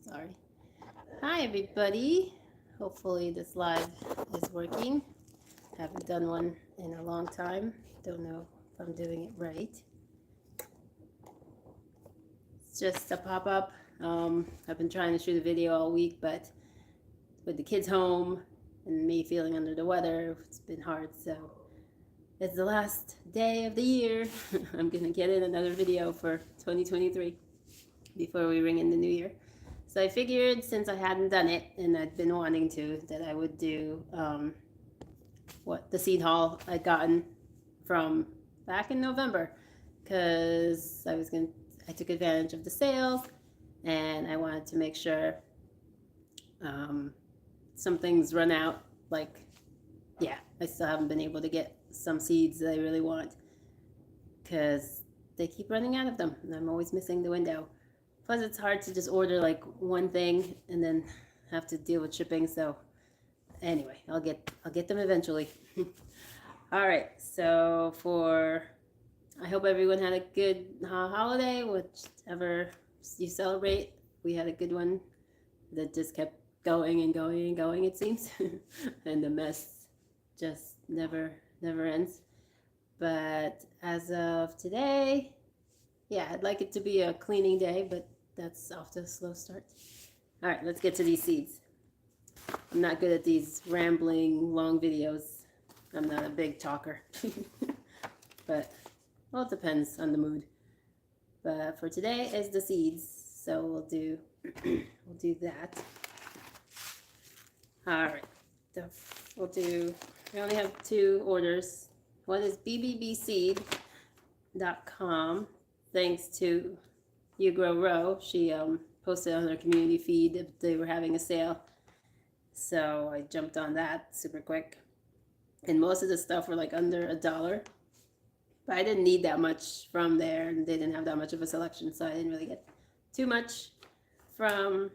Sorry. Hi, everybody. Hopefully, this live is working. Haven't done one in a long time. Don't know if I'm doing it right. It's just a pop up. I've been trying to shoot a video all week, but with the kids home and me feeling under the weather, it's been hard. So, it's the last day of the year. I'm going to get in another video for 2023 before we ring in the new year. So I figured since I hadn't done it and I'd been wanting to, that I would do what the seed haul I'd gotten from back in November, because I took advantage of the sales and I wanted to make sure um, some things run out. Like, yeah, I still haven't been able to get some seeds that I really want because they keep running out of them and I'm always missing the window. Plus, it's hard to just order like one thing and then have to deal with shipping. So, anyway, I'll get them eventually. All right. So I hope everyone had a good holiday, whichever you celebrate. We had a good one that just kept going and going and going. It seems, and the mess just never ends. But as of today, yeah, I'd like it to be a cleaning day, but that's off to a slow start. All right, let's get to these seeds. I'm not good at these rambling long videos. I'm not a big talker. But, well, it depends on the mood. But for today is the seeds, so we'll do that. All right, we only have two orders. One is bbbseed.com. Thanks to You Grow Row. She posted on her community feed that they were having a sale. So I jumped on that super quick. And most of the stuff were like under $1. But I didn't need that much from there, and they didn't have that much of a selection, so I didn't really get too much from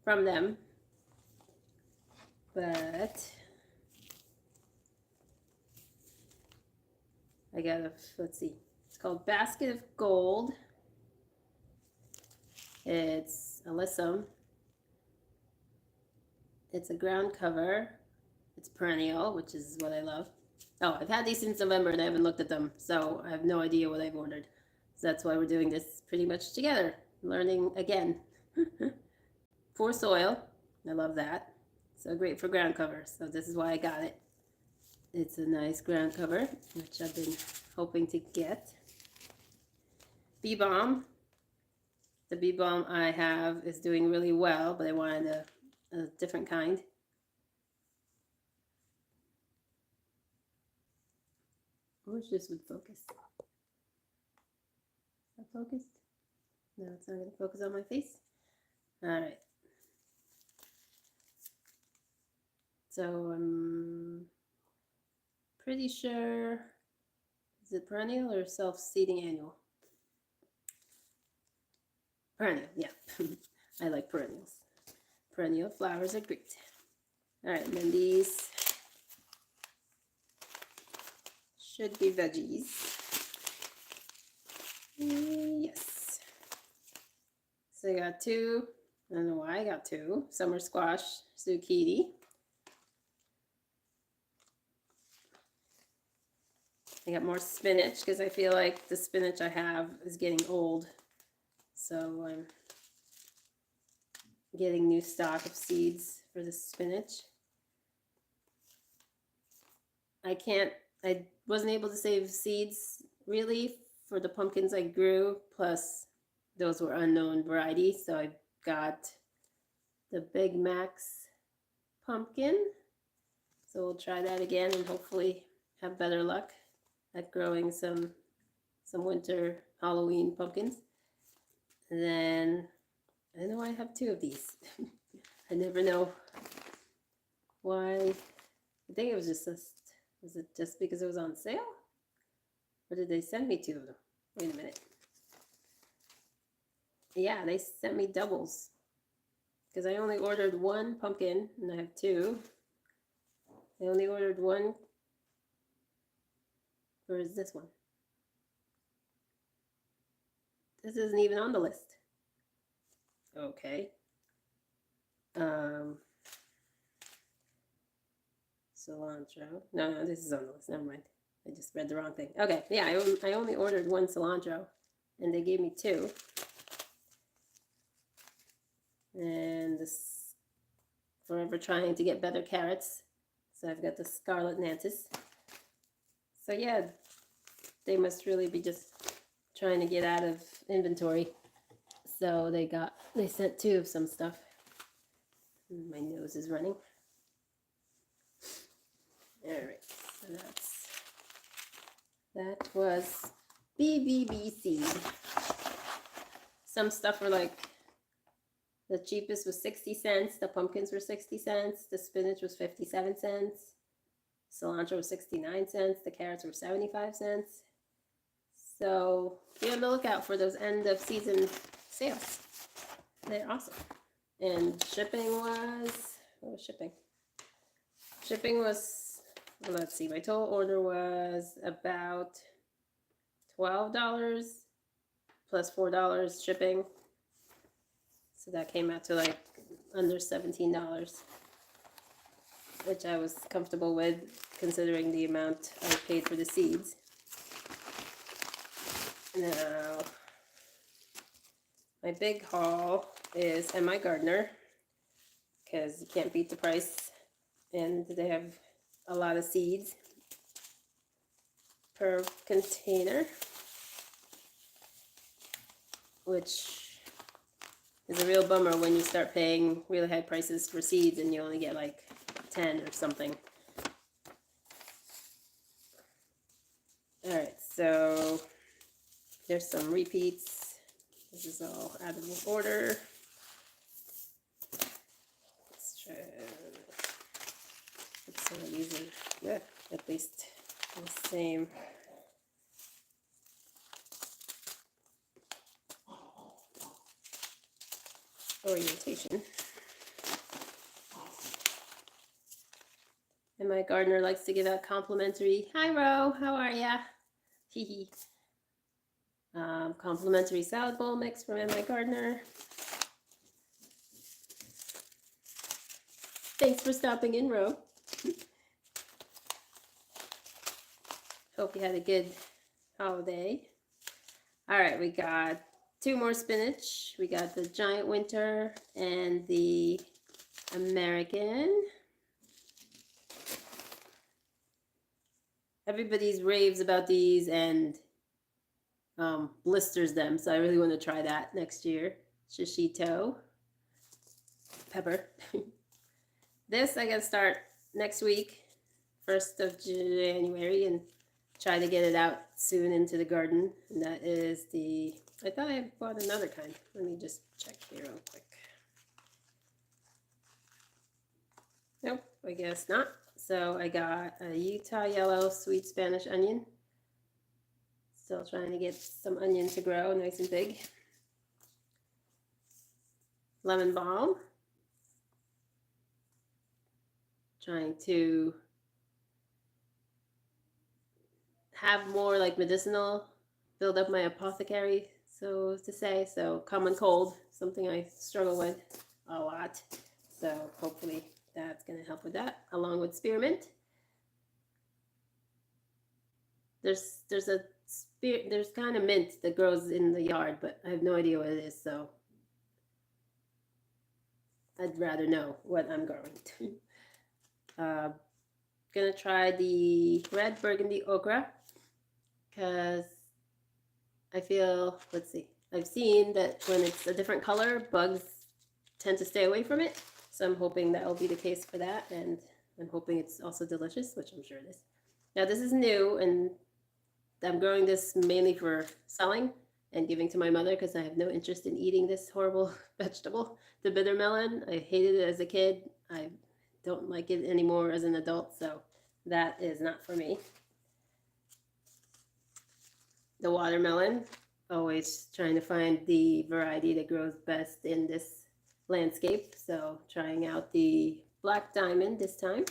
them. But I got let's see. It's called Basket of Gold. It's alyssum. It's a ground cover. It's perennial, which is what I love. Oh, I've had these since November and I haven't looked at them, so I have no idea what I've ordered. So that's why we're doing this pretty much together, learning again. For soil, I love that. So great for ground cover. So this is why I got it. It's a nice ground cover, which I've been hoping to get. Bee Balm. The Bee Balm I have is doing really well, but I wanted a different kind. I wish this would focus. Is that focused? No, it's not going to focus on my face. All right. So I'm pretty sure, is it perennial or self-seeding annual? Perennial, yeah. I like perennials. Perennial flowers are great. All right, and then these should be veggies. Yes. So I got two. I don't know why I got two. Summer squash, zucchini. I got more spinach because I feel like the spinach I have is getting old. So I'm getting new stock of seeds for the spinach. I wasn't able to save seeds really for the pumpkins I grew, plus those were unknown varieties. So I got the Big Max pumpkin. So we'll try that again and hopefully have better luck at growing some winter Halloween pumpkins. And then I know I have two of these. I never know why. I think it was was it just because it was on sale? Or did they send me two of them? Wait a minute. Yeah, they sent me doubles. Because I only ordered one pumpkin and I have two. I only ordered one. Or is this one? This isn't even on the list. Okay. Um, cilantro. No, this is on the list. Never mind. I just read the wrong thing. Okay, yeah, I only ordered one cilantro, and they gave me two. And this forever trying to get better carrots. So I've got the Scarlet Nantes. So yeah, they must really be just trying to get out of inventory. So they sent two of some stuff. My nose is running. All right, so that was BBB seed. Some stuff were like, the cheapest was 60 cents, the pumpkins were 60 cents, the spinach was 57 cents, cilantro was 69 cents, the carrots were 75 cents. So be on the lookout for those end of season sales. They're awesome. And shipping was, what was shipping? Shipping was, well, let's see, my total order was about $12 plus $4 shipping. So that came out to like under $17, which I was comfortable with considering the amount I paid for the seeds. Now, my big haul is MI Gardener, because you can't beat the price, and they have a lot of seeds per container, which is a real bummer when you start paying really high prices for seeds and you only get like 10 or something. All right, so there's some repeats. This is all out of order. Let's try. Some of these are at least the same. Orientation. And my gardener likes to give out complimentary, hi Ro, how are ya? Hee complimentary salad bowl mix from my gardener. Thanks for stopping in, Ro. Hope you had a good holiday. All right, we got two more spinach. We got the Giant Winter and the American. Everybody's raves about these and blisters them, so I really want to try that next year. Shishito pepper. This I gotta start next week, 1st of January, and try to get it out soon into the garden. And that is the, I thought I bought another kind. Let me just check here real quick. Nope, I guess not. So I got a Utah Yellow Sweet Spanish Onion. Still trying to get some onion to grow nice and big. Lemon balm. Trying to have more like medicinal, build up my apothecary, so to say. So common cold, something I struggle with a lot. So hopefully that's going to help with that, along with spearmint. There's kind of mint that grows in the yard, but I have no idea what it is, so I'd rather know what I'm growing. Gonna try the red burgundy okra, because I feel, let's see, I've seen that when it's a different color, bugs tend to stay away from it. So I'm hoping that will be the case for that, and I'm hoping it's also delicious, which I'm sure it is. Now this is new, and I'm growing this mainly for selling and giving to my mother, because I have no interest in eating this horrible vegetable. The bitter melon, I hated it as a kid. I don't like it anymore as an adult, so that is not for me. The watermelon, always trying to find the variety that grows best in this landscape, so trying out the Black Diamond this time,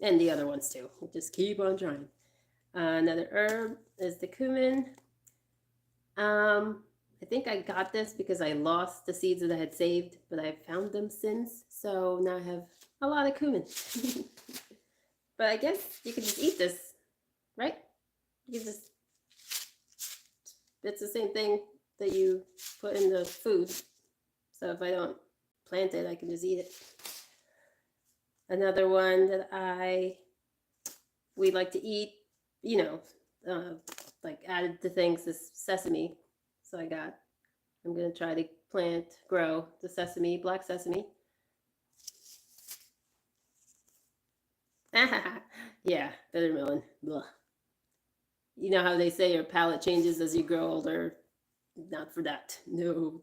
and the other ones too. We'll just keep on trying. Another herb is the cumin. I think I got this because I lost the seeds that I had saved, but I found them since. So now I have a lot of cumin. But I guess you can just eat this, right? You can just, it's the same thing that you put in the food. So if I don't plant it, I can just eat it. Another one that we like to eat, you know, like added to things is sesame. So I'm gonna try to grow the sesame, black sesame. Yeah, Bittermelon. Blah. You know how they say your palate changes as you grow older? Not for that. No,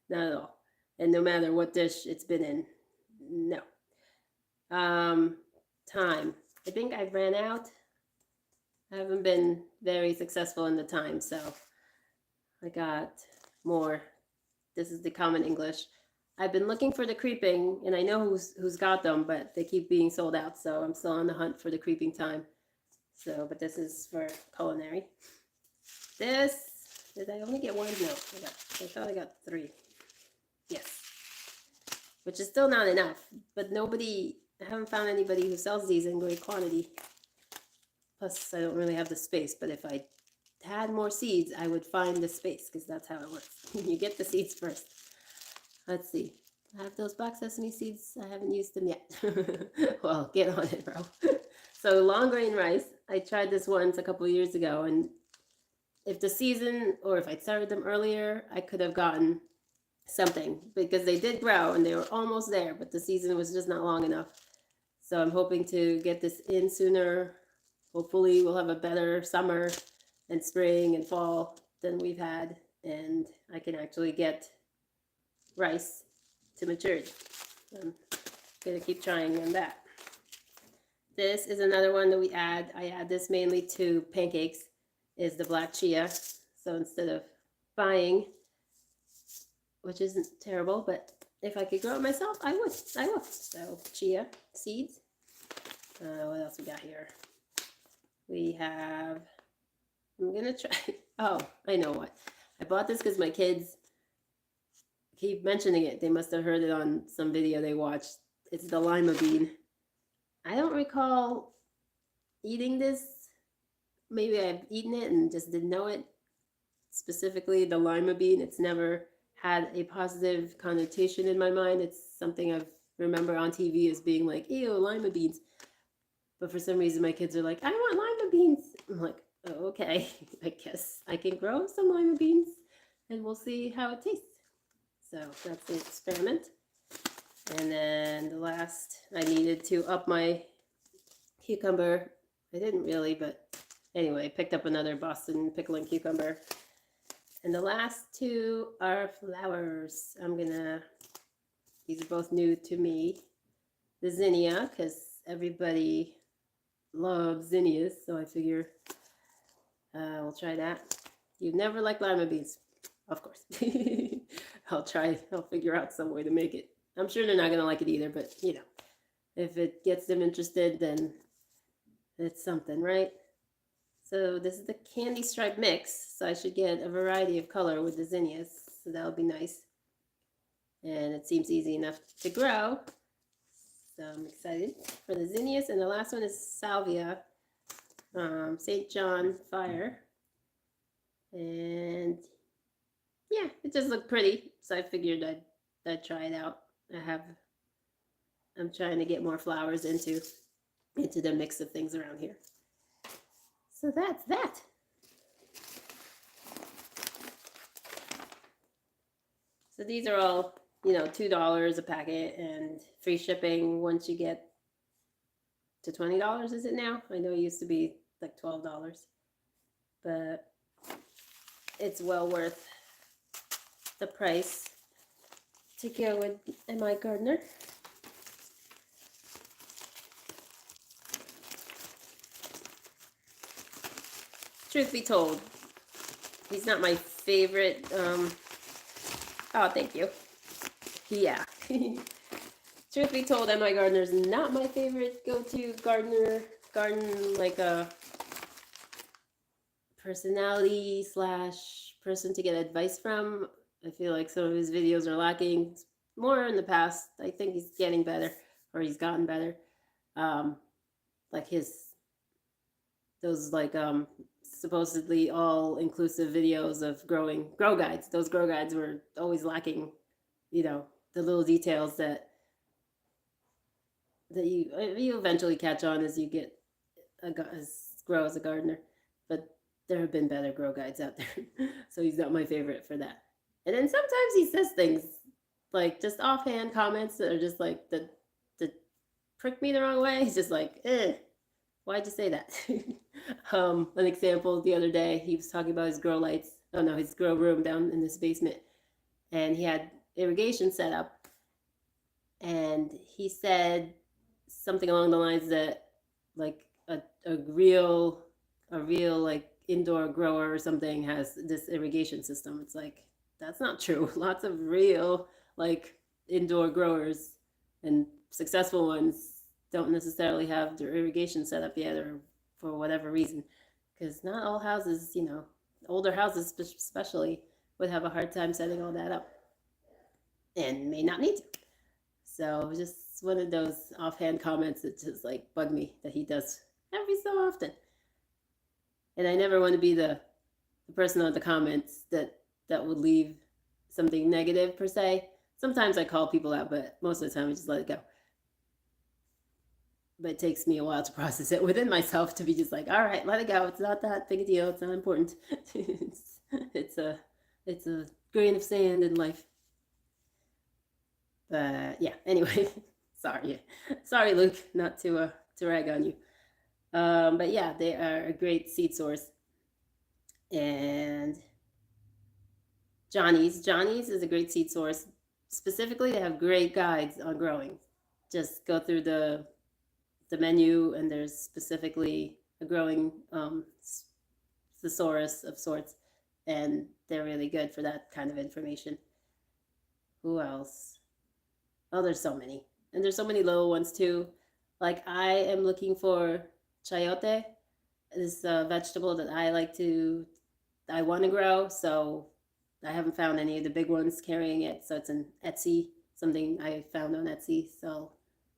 not at all. And no matter what dish it's been in, no. Time. I think I ran out. I haven't been very successful in the time, so I got more. This is the common English. I've been looking for the creeping, and I know who's got them, but they keep being sold out, so I'm still on the hunt for the creeping time. So, but this is for culinary. This, did I only get one? No, I thought I got 3. Yes. Which is still not enough, but I haven't found anybody who sells these in great quantity. Plus, I don't really have the space, but if I had more seeds, I would find the space, because that's how it works. You get the seeds first. Let's see. I have those black sesame seeds. I haven't used them yet. Well, get on it, bro. So long grain rice. I tried this once a couple of years ago, and if the season, or if I'd started them earlier, I could have gotten something, because they did grow and they were almost there, but the season was just not long enough. So I'm hoping to get this in sooner. Hopefully we'll have a better summer and spring and fall than we've had, and I can actually get rice to maturity. I'm gonna keep trying on that. This is another one that we add. I add this mainly to pancakes, is the black chia. So instead of buying, which isn't terrible, but if I could grow it myself, I would. I will. So chia seeds. What else we got here? We have, I'm gonna try, oh, I know what. I bought this because my kids keep mentioning it. They must have heard it on some video they watched. It's the lima bean. I don't recall eating this. Maybe I've eaten it and just didn't know it. Specifically the lima bean, it's never had a positive connotation in my mind. It's something I remember on TV as being like, ew, lima beans. But for some reason my kids are like, I want lima beans. I'm like, oh, okay, I guess I can grow some lima beans and we'll see how it tastes. So that's the experiment. And then the last, I needed to up my cucumber. I didn't really, but anyway, picked up another Boston pickling cucumber. And the last 2 are flowers. These are both new to me. The zinnia, because everybody loves zinnias, so I figure we'll try that. You've never liked lima beans, of course. I'll figure out some way to make it. I'm sure they're not gonna like it either, but you know, if it gets them interested, then it's something, right? So this is the candy stripe mix, so I should get a variety of color with the zinnias, so that'll be nice. And it seems easy enough to grow, so I'm excited for the zinnias. And the last one is salvia, St. John Fire, and yeah, it just looked pretty, so I figured I'd try it out. I'm trying to get more flowers into the mix of things around here. So that's that. So these are all, $2 a packet and free shipping once you get to $20, is it now? I know it used to be like $12, but it's well worth the price to go with M.I. Gardener. Truth be told, he's not my favorite. Oh, thank you. Yeah. Truth be told, M.I. Gardener's not my favorite go-to garden personality / person to get advice from. I feel like some of his videos are lacking more in the past. I think he's getting better, or he's gotten better. Um, like those supposedly all inclusive videos of grow guides. Those grow guides were always lacking, the little details that you eventually catch on as you get grow as a gardener. But there have been better grow guides out there, so he's not my favorite for that. And then sometimes he says things like just offhand comments that are just like the prick me the wrong way. He's just like, why'd you say that? An example, the other day he was talking about his grow lights. Oh no, his grow room down in this basement, and he had irrigation set up, and he said something along the lines that like a real like indoor grower or something has this irrigation system. It's like, that's not true. Lots of real like indoor growers and successful ones don't necessarily have their irrigation set up yet, or for whatever reason, because not all houses, older houses especially, would have a hard time setting all that up and may not need to. So just one of those offhand comments that just like bug me that he does every so often. And I never want to be the person on the comments that would leave something negative per se. Sometimes I call people out, but most of the time I just let it go. But it takes me a while to process it within myself to be just like, all right, let it go. It's not that big a deal. It's not important. it's a grain of sand in life. But yeah, anyway, sorry, Luke, not to rag on you. But yeah, they are a great seed source. And Johnny's is a great seed source. Specifically, they have great guides on growing. Just go through the menu, and there's specifically a growing thesaurus of sorts, and they're really good for that kind of information. Who else? Oh, there's so many. And there's so many little ones too. Like, I am looking for chayote, this vegetable that I want to grow. So I haven't found any of the big ones carrying it. So it's an Etsy, something I found on Etsy. So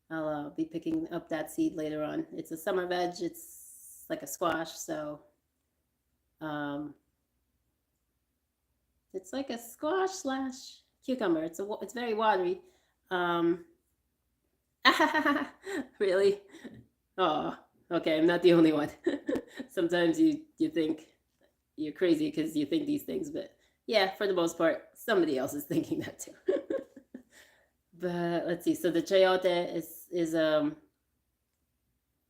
I'll be picking up that seed later on. It's a summer veg. It's like a squash. So it's like a squash slash cucumber. It's very watery. Really? Oh, okay. I'm not the only one. Sometimes you think you're crazy because you think these things, but yeah, for the most part, somebody else is thinking that too. But let's see. So the chayote is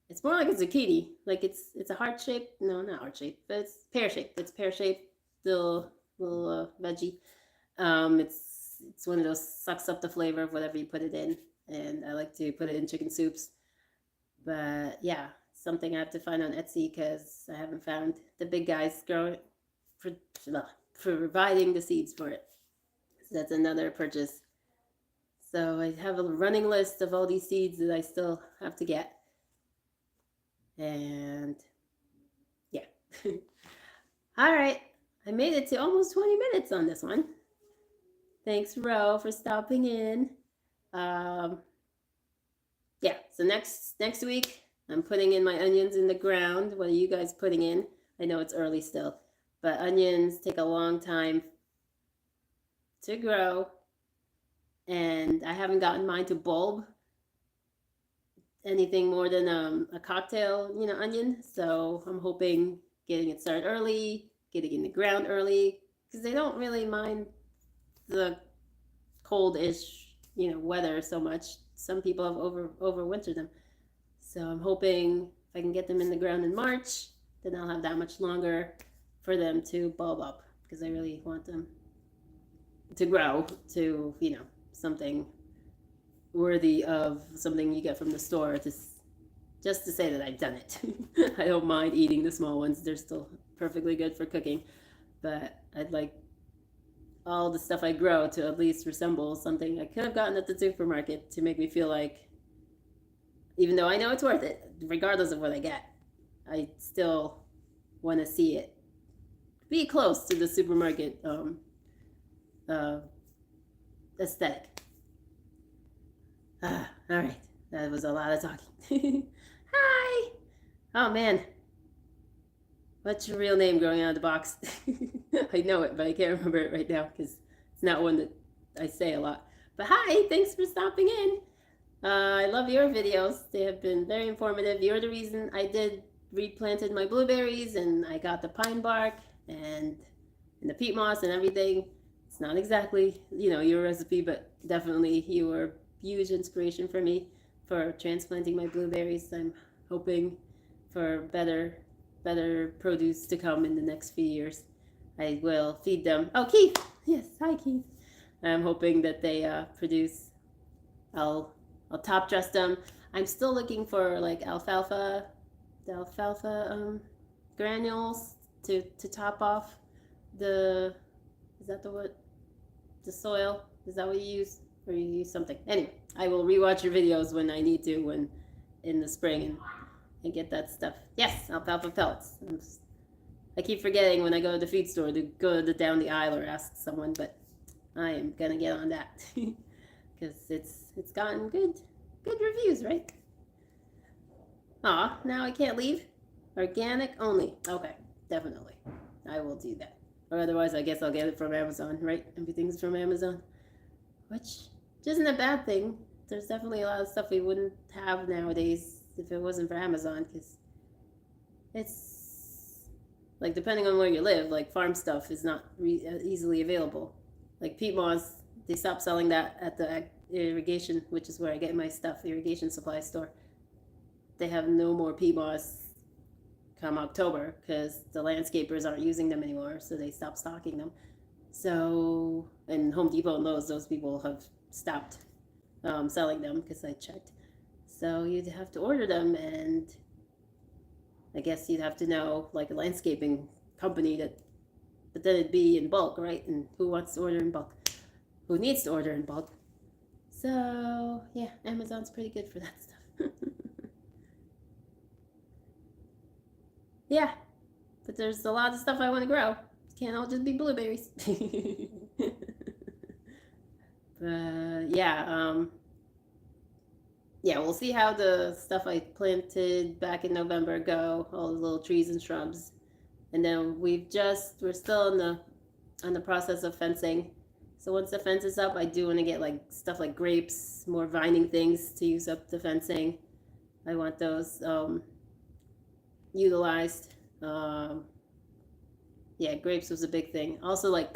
it's more like a zucchini. Like it's a heart shaped. No, not heart shaped, but it's pear shaped. It's pear shaped little veggie. It's one of those, sucks up the flavor of whatever you put it in, and I like to put it in chicken soups. But yeah, something I have to find on Etsy because I haven't found the big guys growing for providing the seeds for it. So that's another purchase. So I have a running list of all these seeds that I still have to get. And yeah. All right. I made it to almost 20 minutes on this one. Thanks, Ro, for stopping in. Yeah, so next week, I'm putting in my onions in the ground. What are you guys putting in? I know it's early still, but onions take a long time to grow, and I haven't gotten mine to bulb anything more than a cocktail, onion. So I'm hoping getting it started early, getting in the ground early, because they don't really mind the cold-ish, weather so much. Some people have overwintered them. So I'm hoping if I can get them in the ground in March, then I'll have that much longer for them to bulb up, because I really want them to grow to, something worthy of something you get from the store, just to say that I've done it. I don't mind eating the small ones. They're still perfectly good for cooking, but I'd like all the stuff I grow to at least resemble something I could have gotten at the supermarket, to make me feel like, even though I know it's worth it, regardless of what I get, I still want to see it be close to the supermarket uh, aesthetic. All right, that was a lot of talking. Hi. Oh man, what's your real name growing out of the box? I know it, but I can't remember it right now because it's not one that I say a lot. But hi, thanks for stopping in. I love your videos. They have been very informative. You're the reason I did replanted my blueberries and I got the pine bark and the peat moss and everything. It's not exactly, your recipe, but definitely you were huge inspiration for me for transplanting my blueberries. I'm hoping for better produce to come in the next few years. I will feed them. Oh, Keith. Yes, hi Keith. I'm hoping that they produce. I'll top dress them. I'm still looking for like the alfalfa granules to top off the. Is that the soil? Is that what you use, or you use something? Anyway, I will rewatch your videos when I need to, when in the spring, and get that stuff. Yes, alfalfa pellets. I keep forgetting when I go to the feed store to go down the aisle or ask someone, but I am gonna get on that because it's gotten good reviews, right? Aw, now I can't leave. Organic only. Okay, definitely. I will do that. Or otherwise, I guess I'll get it from Amazon, right? Everything's from Amazon, which isn't a bad thing. There's definitely a lot of stuff we wouldn't have nowadays if it wasn't for Amazon, because it's like, depending on where you live, like farm stuff is not easily available. Like peat moss, they stopped selling that at the irrigation, which is where I get my stuff, the irrigation supply store. They have no more peat moss come October because the landscapers aren't using them anymore, so they stopped stocking them. So, and Home Depot and those people have stopped selling them because I checked. So you'd have to order them, and I guess you'd have to know like a landscaping company but then it'd be in bulk, right? And who wants to order in bulk? Who needs to order in bulk? So yeah, Amazon's pretty good for that stuff. Yeah, but there's a lot of stuff I want to grow. It can't all just be blueberries. But yeah, we'll see how the stuff I planted back in November go, all the little trees and shrubs. And then we're still on the process of fencing. So once the fence is up, I do want to get like stuff like grapes, more vining things to use up the fencing. I want those utilized. Yeah, grapes was a big thing. Also like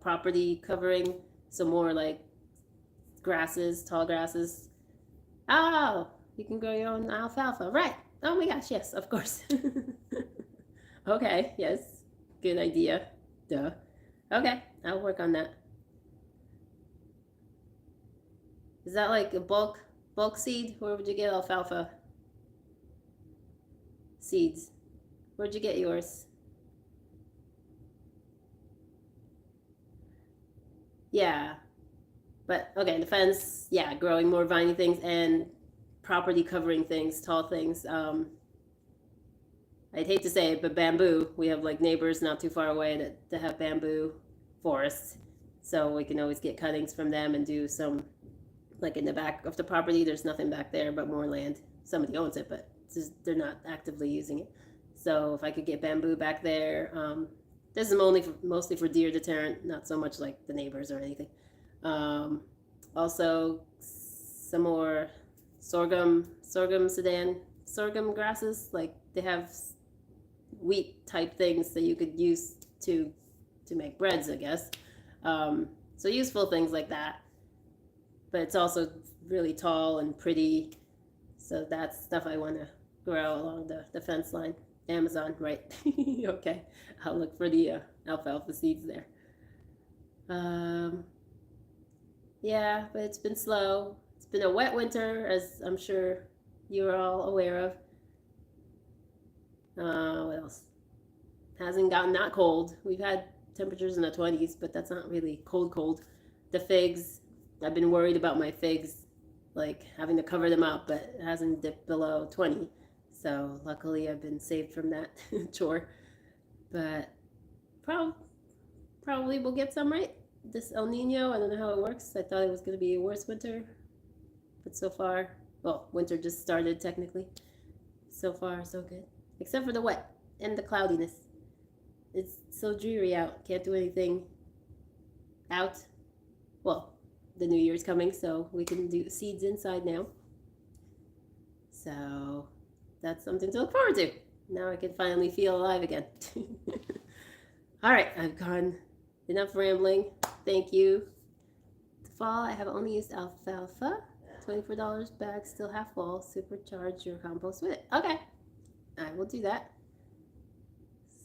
property covering, so more like grasses, tall grasses. Oh, you can grow your own alfalfa, right? Oh my gosh, yes, of course. Okay, yes, good idea. Duh. Okay, I'll work on that. Is that like a bulk seed? Where would you get alfalfa seeds? Where'd you get yours? Yeah, but okay, the fence, yeah, growing more viney things and property covering things, tall things. I'd hate to say it, but bamboo. We have like neighbors not too far away that have bamboo forests, so we can always get cuttings from them and do some. Like in the back of the property, there's nothing back there but more land. Somebody owns it, but they're not actively using it. So if I could get bamboo back there, this is mostly for deer deterrent, not so much like the neighbors or anything. Also, some more sorghum grasses. Like they have wheat type things that you could use to make breads, I guess. So useful things like that. But it's also really tall and pretty. So that's stuff I want to grow along the fence line. Amazon, right? Okay, I'll look for the alfalfa seeds there. Yeah, but it's been slow. It's been a wet winter, as I'm sure you're all aware of. What else? Hasn't gotten that cold. We've had temperatures in the 20s, but that's not really cold. The figs, I've been worried about my figs, like having to cover them up, but it hasn't dipped below 20. So luckily I've been saved from that chore. But probably will get some, right? This El Nino, I don't know how it works. I thought it was going to be a worse winter, but so far, well, winter just started technically. So far, so good. Except for the wet and the cloudiness. It's so dreary out. Can't do anything out. Well, the new year's coming, so we can do seeds inside now. So that's something to look forward to. Now I can finally feel alive again. All right, I've gone enough rambling. Thank you. The fall, I have only used alfalfa. $24 bag, still half full. Supercharge your compost with it. Okay, I will do that.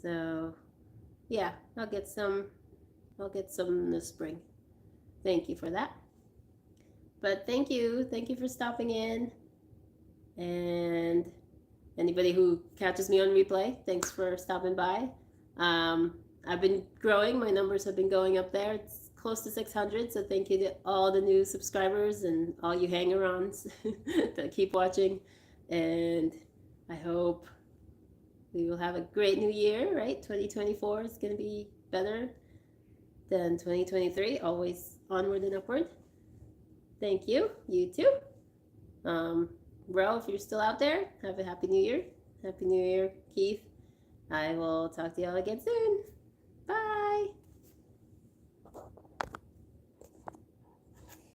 So, yeah, I'll get some in the spring. Thank you for that. But thank you for stopping in. And anybody who catches me on replay, thanks for stopping by. I've been growing. My numbers have been going up there. It's close to 600, so thank you to all the new subscribers and all you hanger-ons that keep watching. And I hope we will have a great new year, right? 2024 is going to be better than 2023. Always onward and upward. Thank you. You too. Bro, if you're still out there, have a happy new year. Happy new year, Keith. I will talk to y'all again soon. Bye.